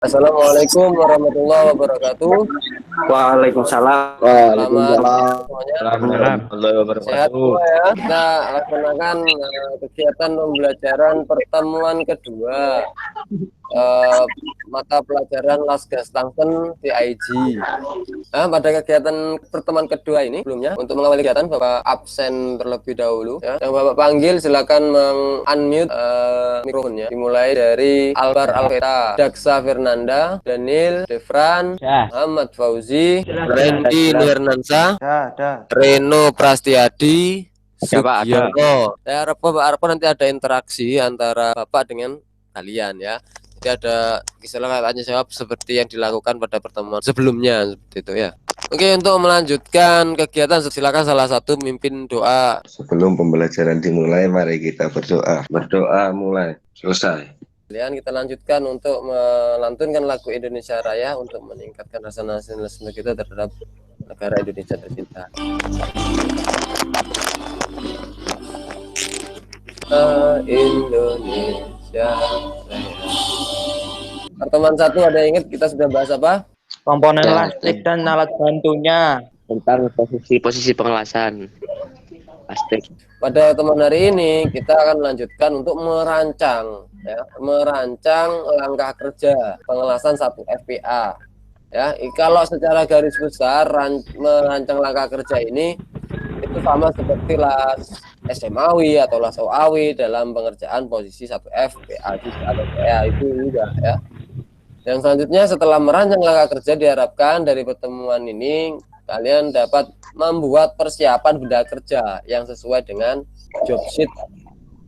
Assalamualaikum warahmatullahi wabarakatuh. Waalaikumsalam. Selamat Waalaikumsalam. semuanya. Warahmatullahi Sehat wabarakatuh. semua ya. Kita laksanakan kegiatan pembelajaran pertemuan kedua eh, mata pelajaran Lasgas Tangken TIG. Nah, pada kegiatan pertemuan kedua ini, sebelumnya untuk mengawali kegiatan Bapak absen terlebih dahulu. Ya. Yang Bapak panggil silakan meng-unmute mikrofonnya. Dimulai dari Albar Alveta, Daksa Fernanda, Daniel, Devran, Muhammad Fauzi, Randy Nirnansa, Reno Prastiadi, Sugiono. Saya harap Bapak nanti ada interaksi antara Bapak dengan kalian ya. Jadi ada misalnya tanya jawab seperti yang dilakukan pada pertemuan sebelumnya seperti itu ya. Oke, untuk melanjutkan kegiatan silakan salah satu mimpin doa. Sebelum pembelajaran dimulai, mari kita berdoa. Berdoa mulai. Selesai. Kemudian kita lanjutkan untuk melantunkan lagu Indonesia Raya untuk meningkatkan rasa nasionalisme kita terhadap negara Indonesia tercinta. Indonesia Raya. Pertemuan 1 ada yang ingat kita sudah bahas apa? Komponen listrik dan alat bantunya. Tentang posisi pengelasan plastik. Pada teman hari ini kita akan melanjutkan untuk merancang langkah kerja pengelasan 1 FPA. Ya, kalau secara garis besar merancang langkah kerja ini itu sama seperti las SMAwi atau las OAwi dalam pengerjaan posisi 1 FPA atau PA itu juga ya. Yang selanjutnya setelah merancang langkah kerja diharapkan dari pertemuan ini kalian dapat membuat persiapan benda kerja yang sesuai dengan job sheet.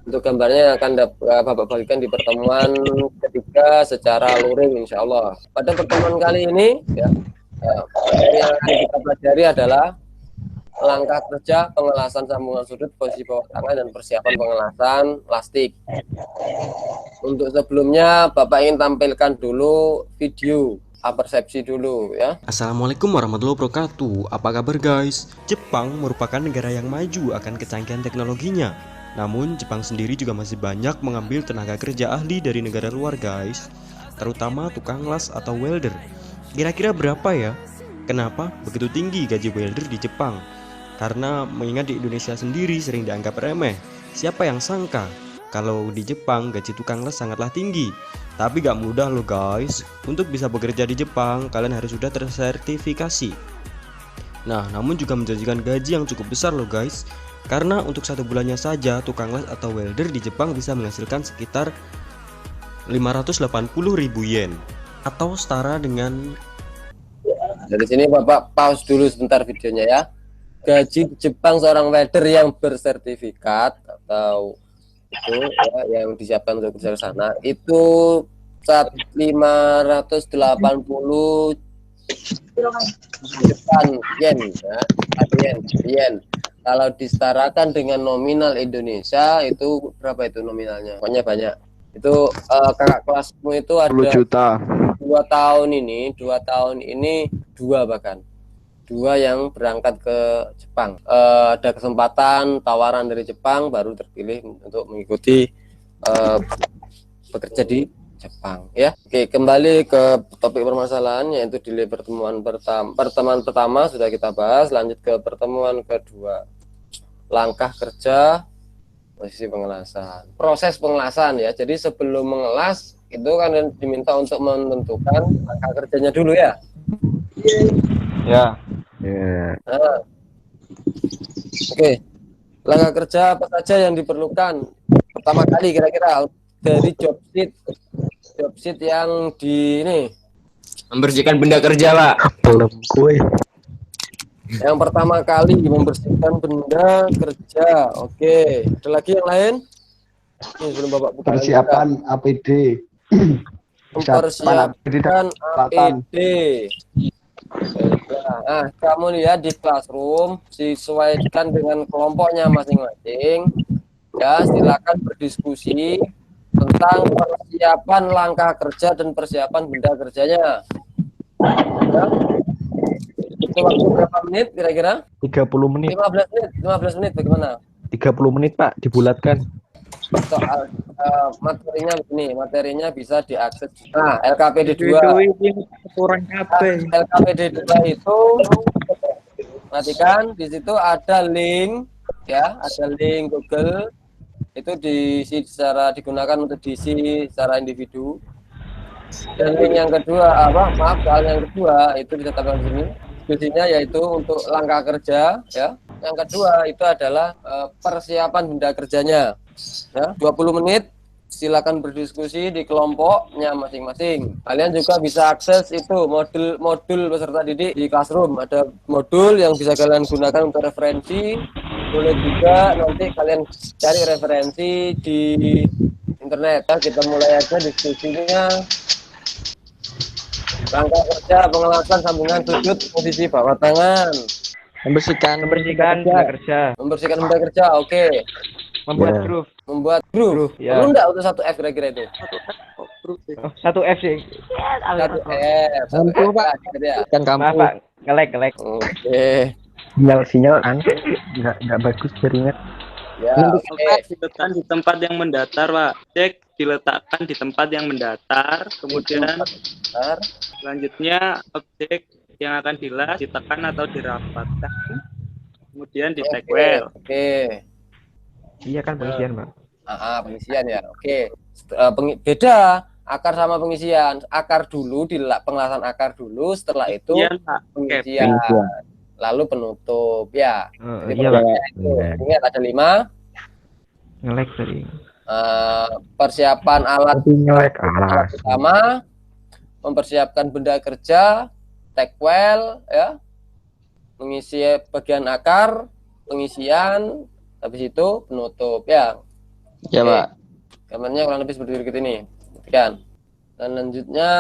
Untuk gambarnya akan Bapak bagikan di pertemuan ketiga secara luring insya Allah. Pada pertemuan kali ini ya, yang akan kita pelajari adalah langkah kerja pengelasan sambungan sudut posisi bawah tangan dan persiapan pengelasan plastik. Untuk sebelumnya Bapak ingin tampilkan dulu video persepsi dulu ya. Assalamualaikum warahmatullahi wabarakatuh. Apa kabar guys? Jepang merupakan negara yang maju akan kecanggihan teknologinya. Namun Jepang sendiri juga masih banyak mengambil tenaga kerja ahli dari negara luar guys, terutama tukang las atau welder. Kira-kira berapa ya? Kenapa begitu tinggi gaji welder di Jepang? Karena mengingat di Indonesia sendiri sering dianggap remeh. Siapa yang sangka kalau di Jepang gaji tukang las sangatlah tinggi. Tapi gak mudah loh guys. Untuk bisa bekerja di Jepang kalian harus sudah tersertifikasi. Nah, namun juga menjanjikan gaji yang cukup besar loh guys. Karena untuk 1 bulannya saja tukang las atau welder di Jepang bisa menghasilkan sekitar 580.000 yen atau setara dengan. Dari sini Bapak pause dulu sebentar videonya ya. Gaji di Jepang seorang welder yang bersertifikat atau itu ya, yang disiapkan untuk kerja ke sana itu 580 yen ya, yen. Kalau disetarakan dengan nominal Indonesia itu berapa itu nominalnya? Pokoknya banyak. Itu kakak kelasmu itu ada 10 juta. 2 tahun ini 2 bahkan. 2 yang berangkat ke Jepang. Ada kesempatan tawaran dari Jepang baru terpilih untuk mengikuti bekerja di Jepang ya. Oke, kembali ke topik permasalahan yaitu di pertemuan pertama sudah kita bahas, lanjut ke pertemuan kedua. Langkah kerja posisi pengelasan. Proses pengelasan ya. Jadi sebelum mengelas itu kan diminta untuk menentukan langkah kerjanya dulu ya. Ya. Nah, oke. Langkah kerja apa saja yang diperlukan? Pertama kali kira-kira dari job sheet yang di ini. Membersihkan benda kerja, Pak. Yang pertama kali membersihkan benda kerja. Oke. Ada lagi yang lain? Ini sebelum Bapak buka Persiapan APD. Mempersiapkan APD. Nah, kamu lihat di classroom sesuaikan dengan kelompoknya masing-masing. Ya, silakan berdiskusi tentang persiapan langkah kerja dan persiapan benda kerjanya. Ya. Itu waktu berapa menit kira-kira? 30 menit. 15 menit bagaimana? 30 menit Pak, dibulatkan. soal materinya begini, materinya bisa diakses. Nah, LKPD 2. kurang kabeh. LKPD 2 itu perhatikan di situ ada link ya, ada link Google itu diisi secara digunakan untuk diisi secara individu. Dan link yang kedua soal yang kedua itu bisa tambah di sini. Diskusinya yaitu untuk langkah kerja ya. Yang kedua itu adalah persiapan benda kerjanya. Ya, 20 menit silakan berdiskusi di kelompoknya masing-masing. Kalian juga bisa akses itu modul peserta didik di Classroom. Ada modul yang bisa kalian gunakan untuk referensi. Boleh juga nanti kalian cari referensi di internet. Ya, kita mulai aja diskusinya. Langkah kerja pengelasan sambungan sudut posisi bawah tangan. Membersihkan benda kerja. Membersihkan benda kerja, oke. Membuat groove. Membuat groove. Ya. Perlu enggak untuk 1F kira-kira itu? 1F sih. 1F. Mampu, Pak. Ya. Kan kamu. Pak, ngelek. Oke. Sinyal nggak bagus jaringan. Ya, oke. Diletakkan di tempat yang mendatar, Pak. Cek diletakkan di tempat yang mendatar, kemudian Bentar. selanjutnya objek yang akan dilas ditekan atau dirapatkan, kemudian di take well. Oke. Iya kan pengisian, Pak. Pengisian ya. Oke. Beda akar sama pengisian. Akar dulu pengelasan akar dulu, setelah itu Kemudian, Pak, pengisian. Lalu penutup ya. Jadi Iya, Pak. itu, ingat ada 5. Ngelek tadi. Persiapan alat Ngelek alat utama, mempersiapkan benda kerja, take well ya, mengisi bagian akar, pengisian, habis itu penutup ya. Ya, Pak. Gambarnya kurang lebih seperti berikut ini, kan? Dan lanjutnya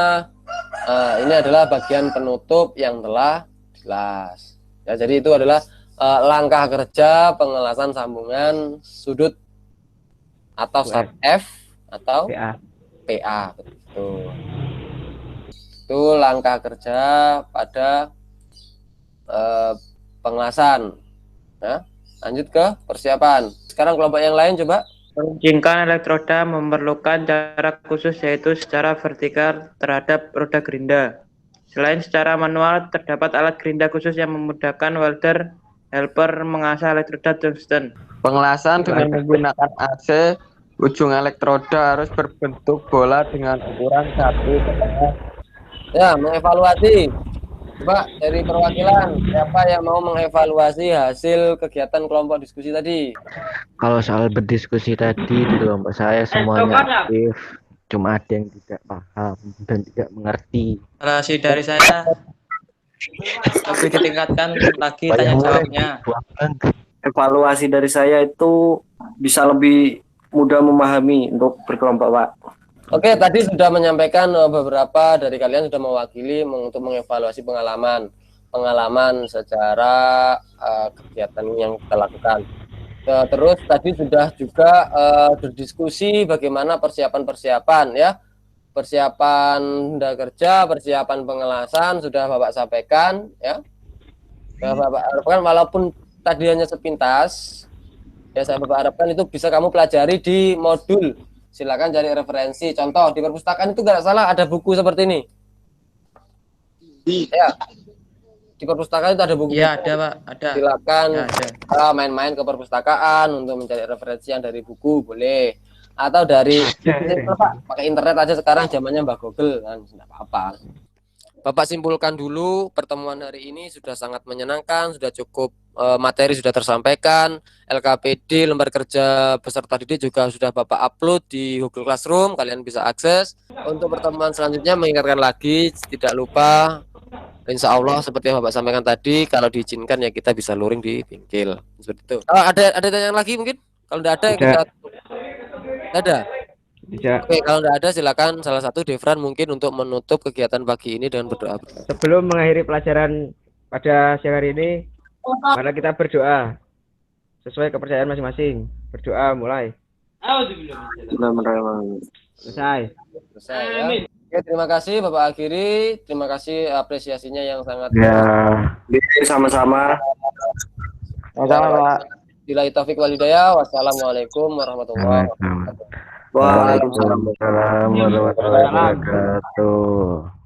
ini adalah bagian penutup yang telah dilas. Ya, jadi itu adalah langkah kerja pengelasan sambungan sudut atau sub F atau PA. Betul. Itu langkah kerja pada pengelasan. Nah, lanjut ke persiapan. Sekarang kelompok yang lain coba. Meruncingkan elektroda memerlukan cara khusus yaitu secara vertikal terhadap roda gerinda. Selain secara manual, terdapat alat gerinda khusus yang memudahkan welder helper mengasah elektroda tungsten. Pengelasan dengan menggunakan AC, ujung elektroda harus berbentuk bola dengan ukuran 1,5. Ya, mengevaluasi. Coba dari perwakilan, siapa yang mau mengevaluasi hasil kegiatan kelompok diskusi tadi? Kalau soal berdiskusi tadi di kelompok saya semuanya aktif, cuma ada yang tidak paham dan tidak mengerti. Evaluasi dari saya lebih ditingkatkan lagi tanya jawabnya. Evaluasi dari saya itu bisa lebih mudah memahami untuk berkelompok, Pak. Oke, tadi sudah menyampaikan beberapa dari kalian sudah mewakili untuk mengevaluasi pengalaman secara kegiatan yang kita lakukan. Terus tadi sudah juga berdiskusi bagaimana persiapan ya. Persiapan benda kerja, persiapan pengelasan sudah Bapak sampaikan ya. Bapak harapkan walaupun tadi hanya sepintas ya, saya Bapak harapkan itu bisa kamu pelajari di modul. Silakan cari referensi. Contoh di perpustakaan itu nggak salah ada buku seperti ini. Ya. Di perpustakaan itu ada buku. Iya, ada, Pak. Ada. Silakan ya, main-main ke perpustakaan untuk mencari referensi yang dari buku boleh. Atau dari pakai internet aja sekarang zamannya Mbak Google kan, tidak apa-apa. Bapak simpulkan dulu pertemuan hari ini sudah sangat menyenangkan, sudah cukup materi sudah tersampaikan, LKPD lembar kerja peserta didik juga sudah Bapak upload di Google Classroom, kalian bisa akses. Untuk pertemuan selanjutnya mengingatkan lagi, tidak lupa insya Allah seperti yang Bapak sampaikan tadi, kalau diizinkan ya kita bisa luring di bengkel seperti itu. Ada yang lagi mungkin? Kalau tidak ada kita ada. Bisa. Oke, kalau tidak ada silakan salah satu Devran mungkin untuk menutup kegiatan pagi ini dengan berdoa. Sebelum mengakhiri pelajaran pada siang hari ini, mari kita berdoa sesuai kepercayaan masing-masing. Berdoa mulai. Selesai. Ya. Oke, terima kasih Bapak Akhiri, terima kasih apresiasinya yang sangat. Ya. Sama-sama. Sama-sama, Pak. Billahi taufik wal hidayah. Wassalamualaikum warahmatullahi wabarakatuh. Waalaikumsalam. Waalaikumsalam warahmatullahi wabarakatuh.